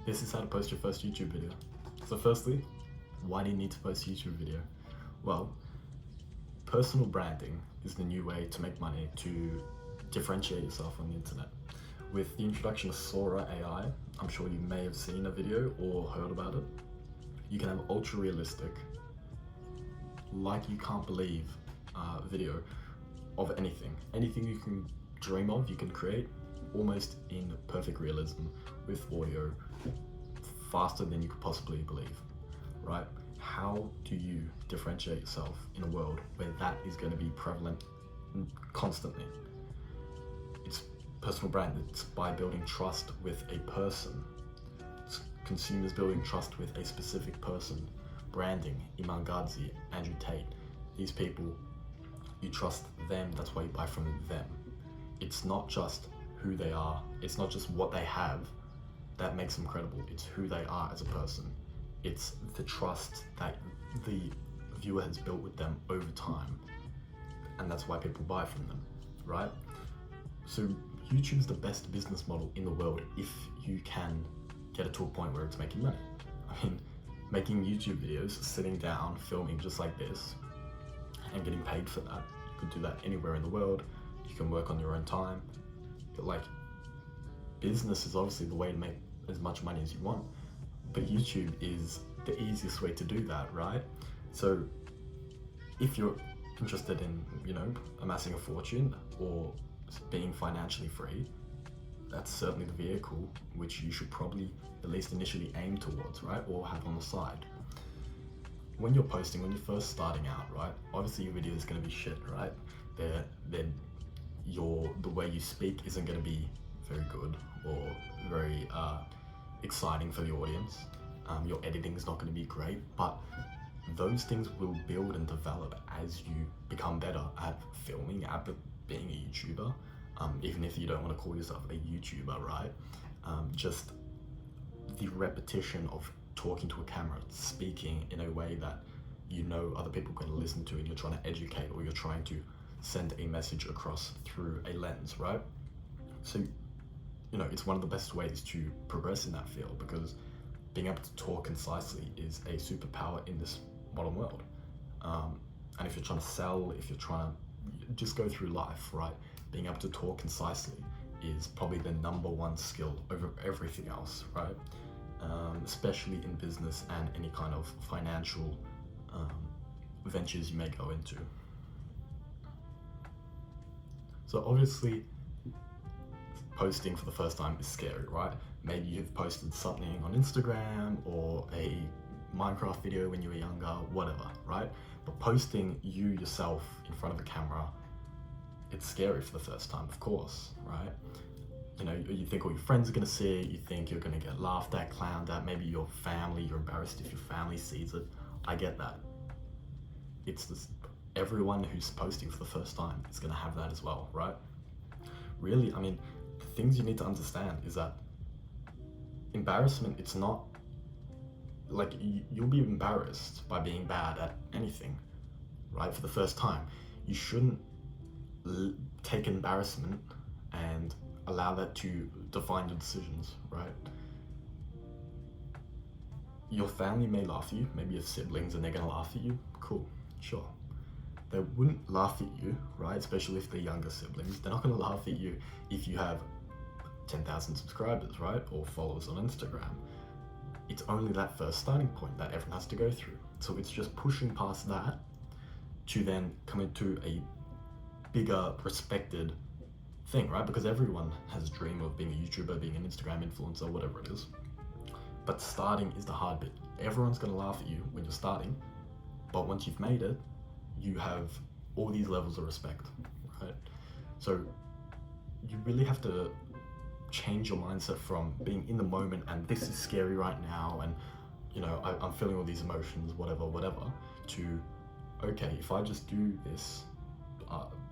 This is how to post your first YouTube video. So firstly, why do you need to post a YouTube video? Well, personal branding is the new way to make money, to differentiate yourself on the internet. With the introduction of Sora AI, I'm sure you may have seen a video or heard about it. You can have ultra realistic, like you can't believe, video of anything. Anything you can dream of, you can create almost in perfect realism with audio, faster than you could possibly believe, right? How do you differentiate yourself in a world where that is going to be prevalent constantly? It's personal brand. It's by building trust with a person. It's consumers building trust with a specific person. Branding, Iman Gadzhi, Andrew Tate. These people, you trust them, that's why you buy from them. It's not just who they are, it's not just what they have that makes them credible, it's who they are as a person. It's the trust that the viewer has built with them over time, and that's why people buy from them, right? So YouTube's the best business model in the world if you can get it to a point where it's making money. I mean, making YouTube videos, sitting down, filming just like this, and getting paid for that. You could do that anywhere in the world. You can work on your own time. But like, business is obviously the way to make as much money as you want. But YouTube is the easiest way to do that, right? So if you're interested in, amassing a fortune or being financially free, that's certainly the vehicle which you should probably at least initially aim towards, right? Or have on the side. When you're posting, when you're first starting out, right? Obviously your video is going to be shit, right? The way you speak isn't going to be very good or very exciting for the audience. Your editing is not going to be great, but those things will build and develop as you become better at filming, at being a YouTuber. Even if you don't want to call yourself a YouTuber, right? Just the repetition of talking to a camera, speaking in a way that other people are going to listen to, and you're trying to educate, or you're trying to send a message across through a lens, right? So, it's one of the best ways to progress in that field, because being able to talk concisely is a superpower in this modern world. And if you're trying to sell, if you're trying to just go through life, right? Being able to talk concisely is probably the number one skill over everything else, right? Especially in business and any kind of financial ventures you may go into. So obviously, posting for the first time is scary, right? Maybe you've posted something on Instagram or a Minecraft video when you were younger, whatever, right? But posting you yourself in front of a camera, it's scary for the first time, of course, right? You think all your friends are gonna see it, you think you're gonna get laughed at, clowned at, maybe your family, you're embarrassed if your family sees it. I get that. It's just everyone who's posting for the first time is gonna have that as well, right? Really, the things you need to understand is that embarrassment, it's not like you'll be embarrassed by being bad at anything, right? For the first time, you shouldn't take embarrassment and allow that to define your decisions, right? Your family may laugh at you, maybe your siblings, and they're gonna laugh at you. Cool, sure. They wouldn't laugh at you, right? Especially if they're younger siblings. They're not gonna laugh at you if you have 10,000 subscribers, right? Or followers on Instagram. It's only that first starting point that everyone has to go through. So it's just pushing past that to then come into a bigger, respected thing, right? Because everyone has a dream of being a YouTuber, being an Instagram influencer, whatever it is. But starting is the hard bit. Everyone's gonna laugh at you when you're starting, but once you've made it, you have all these levels of respect, right? So you really have to change your mindset from being in the moment and this is scary right now, and I'm feeling all these emotions, whatever, to, okay, if I just do this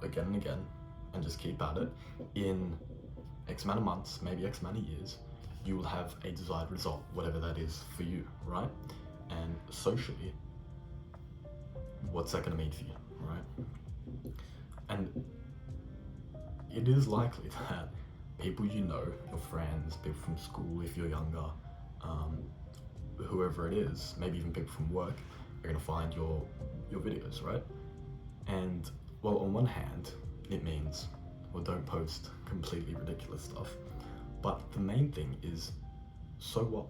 again and again and just keep at it, in X amount of months, maybe X amount of years, you will have a desired result, whatever that is for you, right? And socially, what's that going to mean for you, right? And it is likely that people your friends, people from school if you're younger, whoever it is, maybe even people from work, are going to find your videos, right? And well, on one hand, it means, well, don't post completely ridiculous stuff. But the main thing is, so what,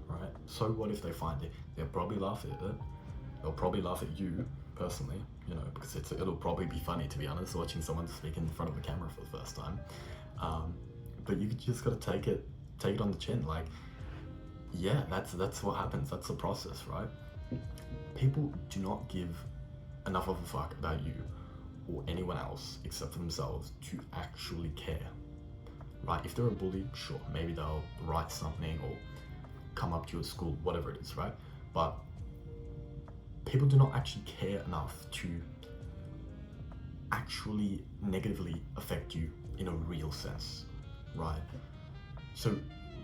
right? So what if they find it? They'll probably laugh at it. They'll probably laugh at you personally, you know, because it'll probably be funny, to be honest, watching someone speak in front of a camera for the first time. But you just gotta take it on the chin. Like, yeah, that's what happens. That's the process, right? People do not give enough of a fuck about you or anyone else except for themselves to actually care, right? If they're a bully, sure, maybe they'll write something or come up to you at school, whatever it is, right? But people do not actually care enough to actually negatively affect you in a real sense, right? So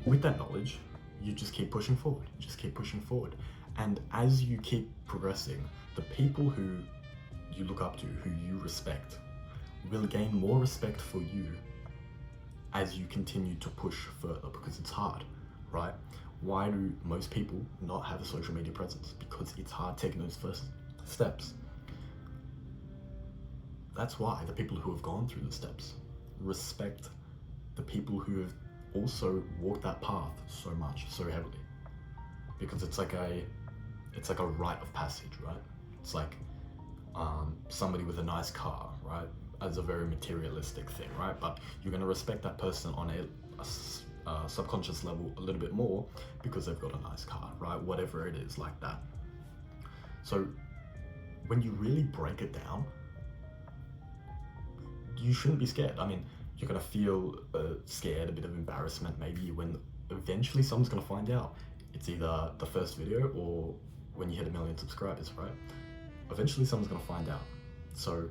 with that knowledge, you just keep pushing forward, And as you keep progressing, the people who you look up to, who you respect, will gain more respect for you as you continue to push further, because it's hard, right? Why do most people not have a social media presence? Because it's hard taking those first steps. That's why the people who have gone through the steps respect the people who have also walked that path so much, so heavily. Because it's like a rite of passage, right? It's like somebody with a nice car, right? As a very materialistic thing, right? But you're going to respect that person on a subconscious level a little bit more because they've got a nice car, right? Whatever it is, like that. So when you really break it down, you shouldn't be scared. I mean, you're going to feel scared, a bit of embarrassment maybe, when eventually someone's going to find out. It's either the first video or when you hit 1 million subscribers, right? Eventually someone's going to find out. So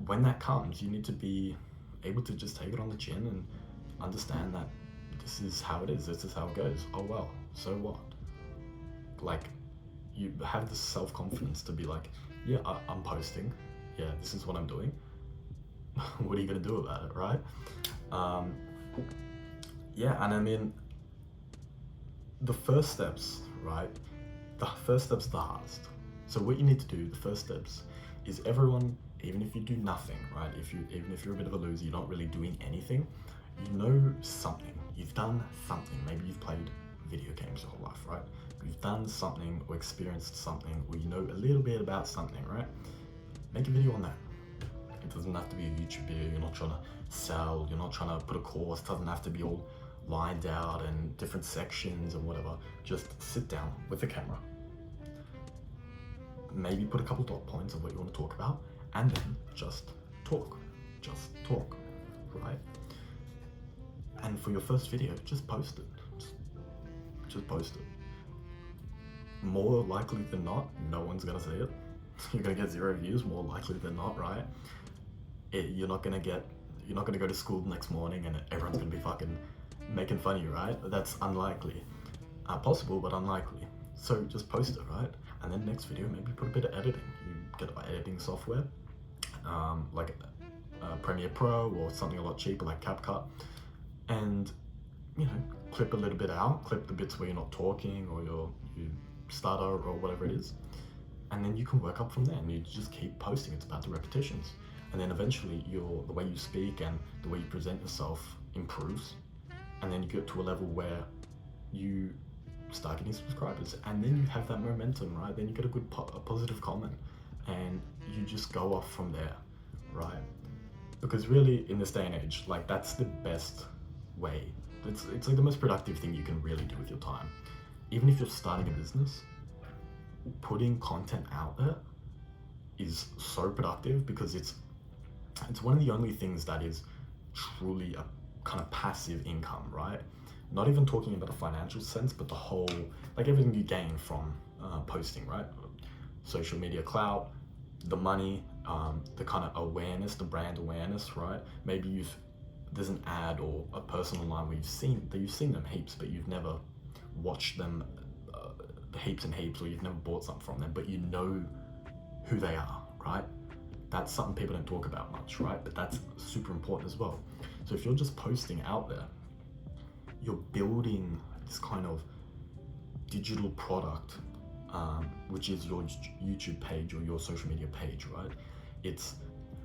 when that comes, you need to be able to just take it on the chin and understand that this is how it is, this is how it goes. Oh well, so what? Like, you have this self-confidence to be like, yeah, I'm posting, yeah, this is what I'm doing. What are you gonna do about it, right? Yeah, and I mean, the first steps, right? The first steps are the hardest. So what you need to do, the first steps, is everyone, even if you do nothing, right? Even if you're a bit of a loser, you're not really doing anything, you know something. You've done something. Maybe you've played video games your whole life, right? You've done something or experienced something, or you know a little bit about something, right? Make a video on that. It doesn't have to be a YouTube video. You're not trying to sell. You're not trying to put a course. It doesn't have to be all lined out and different sections and whatever. Just sit down with the camera. Maybe put a couple dot points of what you want to talk about, and then just talk, right? And for your first video, just post it. Just post it. More likely than not, no one's gonna see it. You're gonna get 0 views, more likely than not, right? You're not gonna go to school the next morning and everyone's gonna be fucking making fun of you, right? That's unlikely. Possible, but unlikely. So just post it, right? And then next video, maybe put a bit of editing. You get editing software, like Premiere Pro or something a lot cheaper like CapCut, and you know, clip a little bit out, clip the bits where you're not talking or you stutter or whatever it is, and then you can work up from there. And you just keep posting. It's about the repetitions, and then eventually the way you speak and the way you present yourself improves, and then you get to a level where you start getting subscribers, and then you have that momentum, right? Then you get a good a positive comment, and you just go off from there, right? Because really, in this day and age, like, that's the best way. It's like the most productive thing you can really do with your time. Even if you're starting a business, putting content out there is so productive, because it's one of the only things that is truly a kind of passive income, right? Not even talking about the financial sense, but the whole, like, everything you gain from posting, right? Social media clout, the money, the kind of awareness, the brand awareness, right? Maybe there's an ad or a person online where you've seen them heaps, but you've never watched them heaps and heaps, or you've never bought something from them, but you know who they are, right? That's something people don't talk about much, right? But that's super important as well. So if you're just posting out there, you're building this kind of digital product, which is your YouTube page or your social media page, right? It's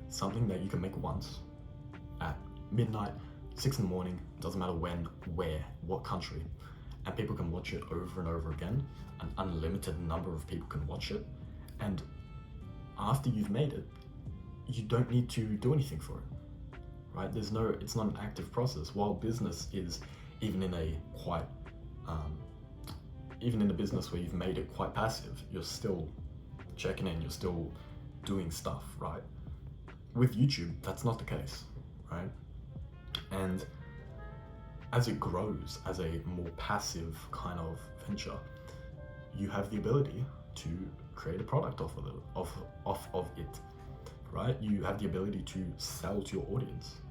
something that you can make once at midnight, 6 in the morning, doesn't matter when, where, what country, and people can watch it over and over again. An unlimited number of people can watch it, and after you've made it, you don't need to do anything for it, right? It's not an active process. While business is, even in a business where you've made it quite passive, you're still checking in, you're still doing stuff, right? With YouTube, that's not the case, right? And as it grows as a more passive kind of venture, you have the ability to create a product off of it, right? You have the ability to sell to your audience,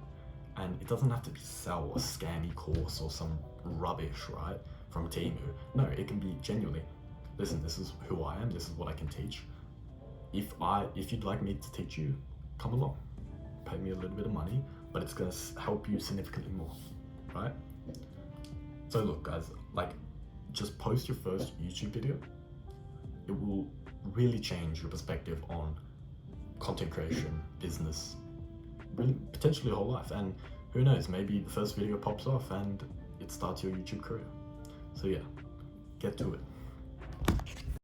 and it doesn't have to be sell a scammy course or some rubbish, right, from Temu. No, it can be genuinely, listen, this is who I am, this is what I can teach. If you'd like me to teach you, come along, pay me a little bit of money, but it's gonna help you significantly more, right? So look, guys, like, just post your first YouTube video. It will really change your perspective on content creation, business, really potentially your whole life. And who knows, maybe the first video pops off and it starts your YouTube career. So yeah, get to it.